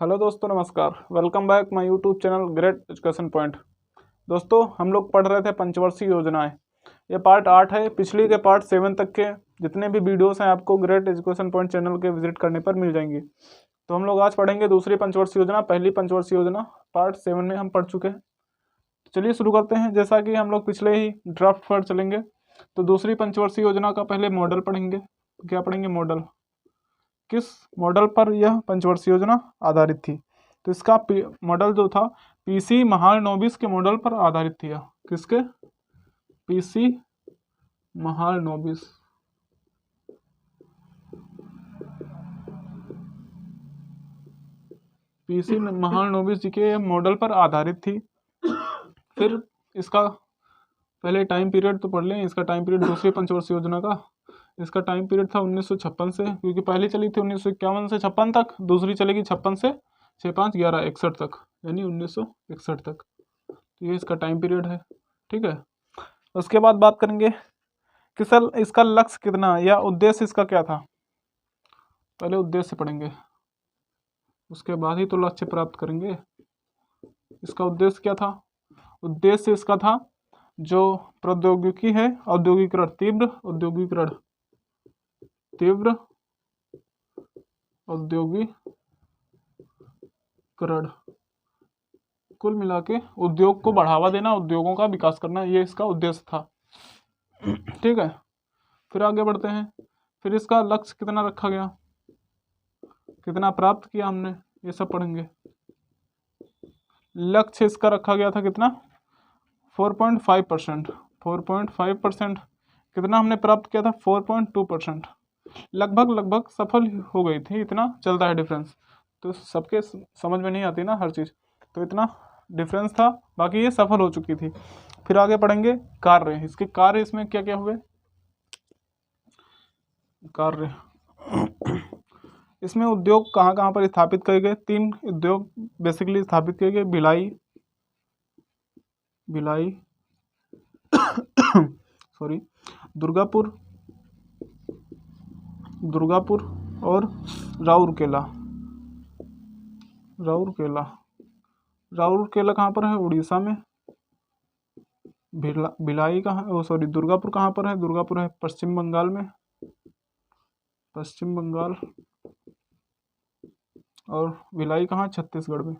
Hello दोस्तों, नमस्कार। Welcome back my YouTube channel great education point. दोस्तों, हम लोग पढ़ रहे थे पंचवर्षीय योजनाएं। ये पार्ट 8 है। पिछली के पार्ट 7 तक के जितने भी वीडियोस हैं आपको ग्रेट एजुकेशन पॉइंट चैनल के विजिट करने पर मिल जाएंगी। तो हम लोग आज पढ़ेंगे दूसरी पंचवर्षीय योजना। पहली पंचवर्षीय योजना पार्ट 7 में हम पढ़ चुके हैं। चलिए शुरू करते हैं। जैसा कि हम लोग पिछले ही ड्राफ्ट पर चलेंगे, तो दूसरी पंचवर्षीय योजना का पहले मॉडल पढ़ेंगे। क्या पढ़ेंगे? मॉडल। किस मॉडल पर यह पंचवर्षीय योजना आधारित थी? तो इसका मॉडल जो था पीसी महालनोबिस के मॉडल पर आधारित थी। किसके? पीसी महालनोबिस। पीसी महालनोबिस जी के मॉडल पर आधारित थी। फिर इसका पहले टाइम पीरियड तो पढ़ लें। इसका टाइम पीरियड दूसरी पंचवर्षीय योजना का, इसका टाइम पीरियड था 1956 से, क्योंकि पहली चली थी 1951 से 56 तक, दूसरी चलेगी 56 से 6, 5, 11, 61 तक, यानी 1961 तक। तो ये इसका टाइम पीरियड है। ठीक है। उसके बाद बात करेंगे कि सर इसका लक्ष्य कितना या उद्देश्य इसका क्या था। पहले उद्देश्य पढ़ेंगे, उसके बाद ही तो लक्ष्य प्राप्त करेंगे। इसका उद्देश्य क्या था? उद्देश्य इसका था जो प्रौद्योगिकी है, औद्योगिकरण, तीव्र औद्योगिकरण, कुल मिला के उद्योग को बढ़ावा देना, उद्योगों का विकास करना, ये इसका उद्देश्य था। ठीक है। फिर आगे बढ़ते हैं। फिर इसका लक्ष्य कितना रखा गया, कितना प्राप्त किया हमने, ये सब पढ़ेंगे। लक्ष्य इसका रखा गया था कितना? 4.5%। 4.5%। कितना हमने प्राप्त किया था? 4.2%। लगभग सफल हो गई थी। इतना चलता है डिफरेंस, तो सबके समझ में नहीं आती ना हर चीज़, तो इतना डिफरेंस था। बाकी ये सफल हो चुकी थी। फिर आगे पढ़ेंगे कार्य। इसके कार्य इसमें क्या क्या हुए? कार्य इसमें उद्योग कहाँ कहाँ पर स्थापित किए गए? 3 उद्योग बेसिकली स्थापित किए गए। भिलाई सॉरी दुर्गापुर और राउरकेला कहाँ पर है? उड़ीसा में। भिलाई कहाँ, दुर्गापुर कहाँ पर है? दुर्गापुर है पश्चिम बंगाल में, और भिलाई कहाँ? छत्तीसगढ़ में।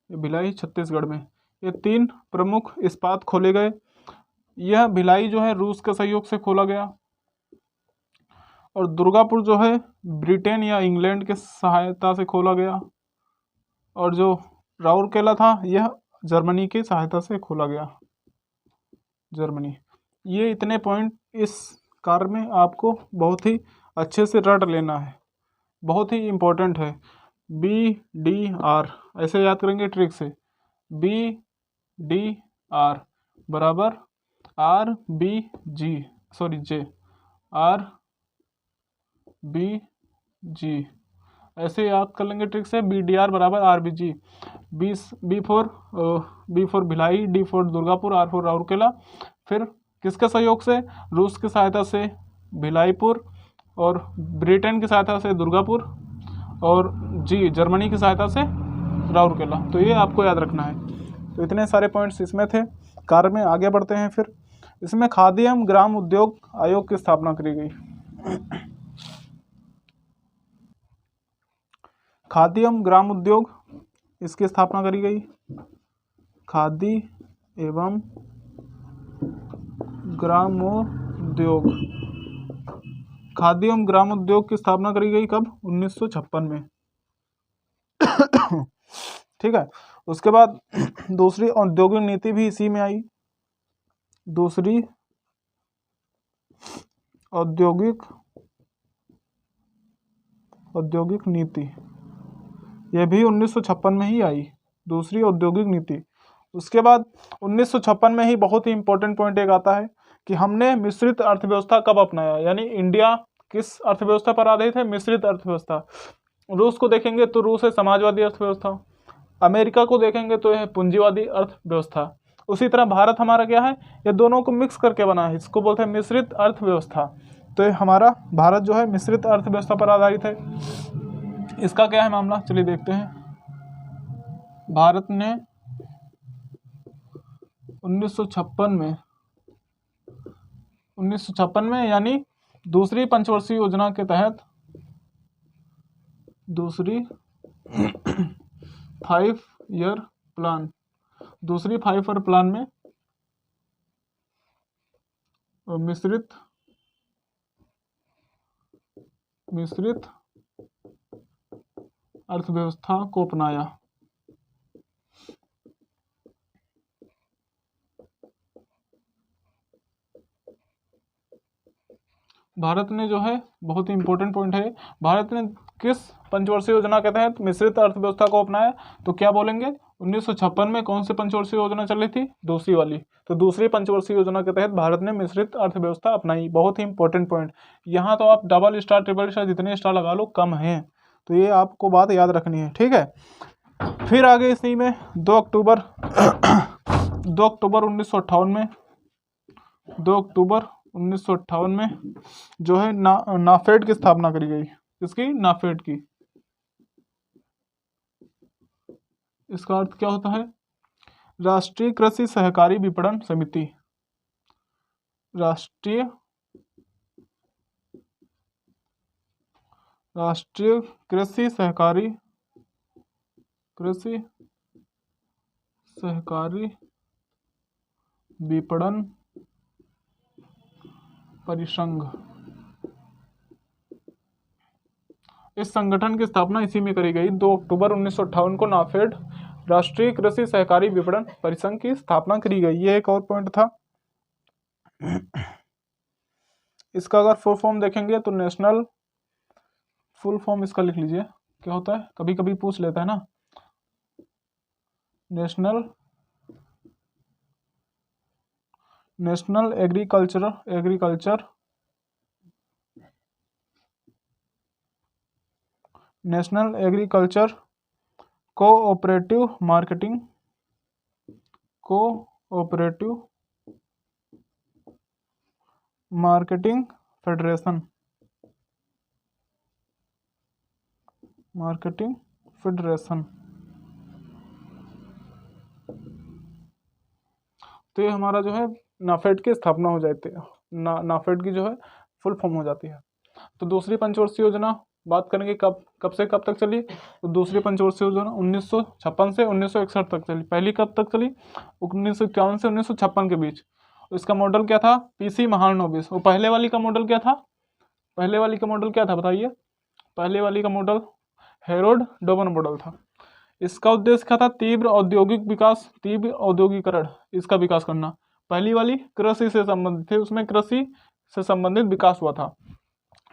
भिलाई छत्तीसगढ़ में। ये 3 प्रमुख इस्पात खोले गए। यह भिलाई जो है रूस के सहयोग से खोला गया, और दुर्गापुर जो है ब्रिटेन या इंग्लैंड के सहायता से खोला गया, और जो राउरकेला था यह जर्मनी की सहायता से खोला गया। जर्मनी। ये इतने पॉइंट इस कार्य में आपको बहुत ही अच्छे से रट लेना है, बहुत ही इम्पोर्टेंट है। BDR ऐसे याद करेंगे ट्रिक से। BDR बराबर J RBG ऐसे याद कर लेंगे ट्रिक से। BDR बराबर RBG। B for Bhilai, D for Durgapur, R for Rourkela. फिर किसके सहयोग से? रूस की सहायता से भिलाईपुर, और ब्रिटेन की सहायता से दुर्गापुर, और G जर्मनी की सहायता से राउरकेला। तो ये आपको याद रखना है। तो इतने सारे पॉइंट्स इसमें थे। कार्य में आगे बढ़ते हैं। फिर इसमें खादी एवं ग्राम उद्योग आयोग की स्थापना करी गई। खादी एवं ग्राम उद्योग, इसकी स्थापना करी गई। खादी एवं ग्रामोद्योग, खादी एवं ग्रामोद्योग की स्थापना करी गई कब? 1956 में। ठीक है। उसके बाद दूसरी औद्योगिक नीति भी इसी में आई। दूसरी औद्योगिक नीति, यह भी 1956 में ही आई। दूसरी औद्योगिक नीति। उसके बाद 1956 में ही बहुत ही इंपॉर्टेंट पॉइंट एक आता है कि हमने मिश्रित अर्थव्यवस्था कब अपनाया, यानी इंडिया किस अर्थव्यवस्था पर आधारित है? मिश्रित अर्थव्यवस्था। रूस को देखेंगे तो रूस है समाजवादी अर्थव्यवस्था, अमेरिका को देखेंगे तो यह पूंजीवादी अर्थव्यवस्था। उसी तरह भारत हमारा क्या है? ये दोनों को मिक्स करके बना है, इसको बोलते हैं मिश्रित अर्थव्यवस्था। तो हमारा भारत जो है मिश्रित अर्थव्यवस्था पर आधारित है। इसका क्या है मामला, चलिए देखते हैं। भारत ने 1956 में यानी दूसरी पंचवर्षीय योजना के तहत, दूसरी 5 ईयर प्लान, दूसरी 5 ईयर प्लान में मिश्रित अर्थव्यवस्था को अपनाया। भारत ने जो है, बहुत ही इंपॉर्टेंट पॉइंट है, भारत ने किस पंचवर्षीय योजना के तहत मिश्रित अर्थव्यवस्था को अपनाया, तो क्या बोलेंगे 1956 में कौन सी पंचवर्षीय योजना चल रही थी, दूसरी वाली। तो दूसरी पंचवर्षीय योजना के तहत भारत ने मिश्रित अर्थव्यवस्था अपनाई। बहुत ही इंपॉर्टेंट पॉइंट। यहाँ तो आप डबल स्टार ट्रिपल स्टार जितने स्टार लगा लो कम है, तो ये आपको बात याद रखनी है, ठीक है। फिर आगे इसी में 2 अक्टूबर 1958 में जो है नाफेड की स्थापना करी गई। इसकी नाफेड की, इसका अर्थ क्या होता है, राष्ट्रीय कृषि सहकारी विपणन समिति। राष्ट्रीय कृषि सहकारी विपणन परिसंघ। इस संगठन की स्थापना इसी में करी गई। 2 अक्टूबर 1958 को नाफेड, राष्ट्रीय कृषि सहकारी विपणन परिसंघ की स्थापना करी गई। ये एक और पॉइंट था। इसका अगर फुल फॉर्म देखेंगे तो नेशनल, फुल फॉर्म इसका लिख लीजिए, क्या होता है, कभी कभी पूछ लेता है ना, national agriculture cooperative marketing federation. तो ये हमारा जो है नाफेड की स्थापना हो जाती है, नाफेड की जो है फुल फॉर्म हो जाती है। तो दूसरी पंचवर्षीय योजना बात करेंगे कब से कब तक चली, तो दूसरी पंचवर्षीय योजना 1956 से 1961 तक चली। पहली कब तक चली, 1951 से 1956 के बीच। इसका मॉडल क्या था, पीसी महालनोबिस। वो पहले वाली का मॉडल क्या था, बताइए। पहले वाली का मॉडल हेरोल्ड डोमन मॉडल था। इसका उद्देश्य क्या था, तीव्र औद्योगिकरण, इसका विकास करना। पहली वाली कृषि से संबंधित थी, उसमें कृषि से संबंधित विकास हुआ था।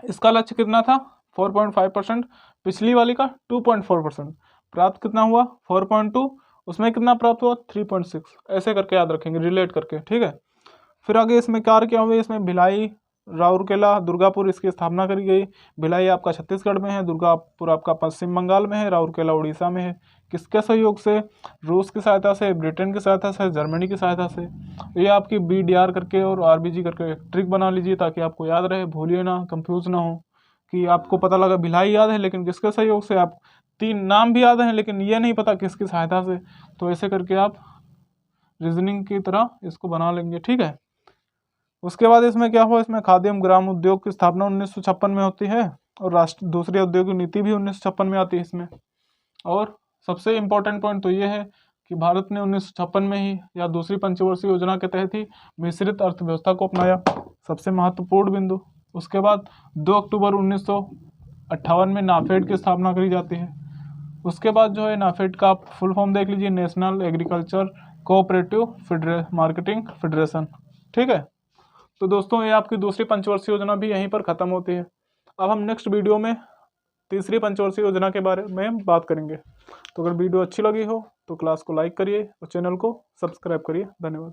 इसका लक्ष्य कितना था, 4.5%। पिछली वाली का 2.4%। प्राप्त कितना हुआ, 4.2। उसमें कितना प्राप्त हुआ, 3.6। ऐसे करके याद रखेंगे, रिलेट करके, ठीक है। फिर आगे इसमें कार्य क्या हुए, इसमें भिलाई, राउरकेला, दुर्गापुर इसकी स्थापना करी गई। भिलाई आपका छत्तीसगढ़ में है, दुर्गापुर आपका पश्चिम बंगाल में है, राउरकेला उड़ीसा में है। किसके सहयोग से, रूस की सहायता से, ब्रिटेन की सहायता से, जर्मनी की सहायता से। ये आपकी BDR करके और RBG करके ट्रिक बना लीजिए ताकि आपको याद रहे, भूलिए ना, कंफ्यूज ना हो कि आपको पता लगा भिलाई याद है लेकिन किसके सहयोग से, आप 3 नाम भी याद हैं लेकिन ये नहीं पता किसकी सहायता से। तो ऐसे करके आप रीजनिंग की तरह इसको बना लेंगे, ठीक है। उसके बाद इसमें क्या हुआ, इसमें खाद्य एवं ग्राम उद्योग की स्थापना 1956 में होती है और दूसरी औद्योगिक नीति भी 1956 में आती है इसमें। और सबसे इम्पोर्टेंट पॉइंट तो ये है कि भारत ने 1956 में ही या दूसरी पंचवर्षीय योजना के तहत ही मिश्रित अर्थव्यवस्था को अपनाया, सबसे महत्वपूर्ण बिंदु। उसके बाद 2 अक्टूबर 1958 में नाफेड की स्थापना करी जाती है। उसके बाद जो है नाफेड का आप फुल फॉर्म देख लीजिए, national agriculture cooperative marketing federation, ठीक है। तो दोस्तों ये आपकी दूसरी पंचवर्षीय योजना भी यहीं पर ख़त्म होती है। अब हम नेक्स्ट वीडियो में तीसरी पंचवर्षीय योजना के बारे में बात करेंगे। तो अगर वीडियो अच्छी लगी हो तो क्लास को लाइक करिए और चैनल को सब्सक्राइब करिए। धन्यवाद।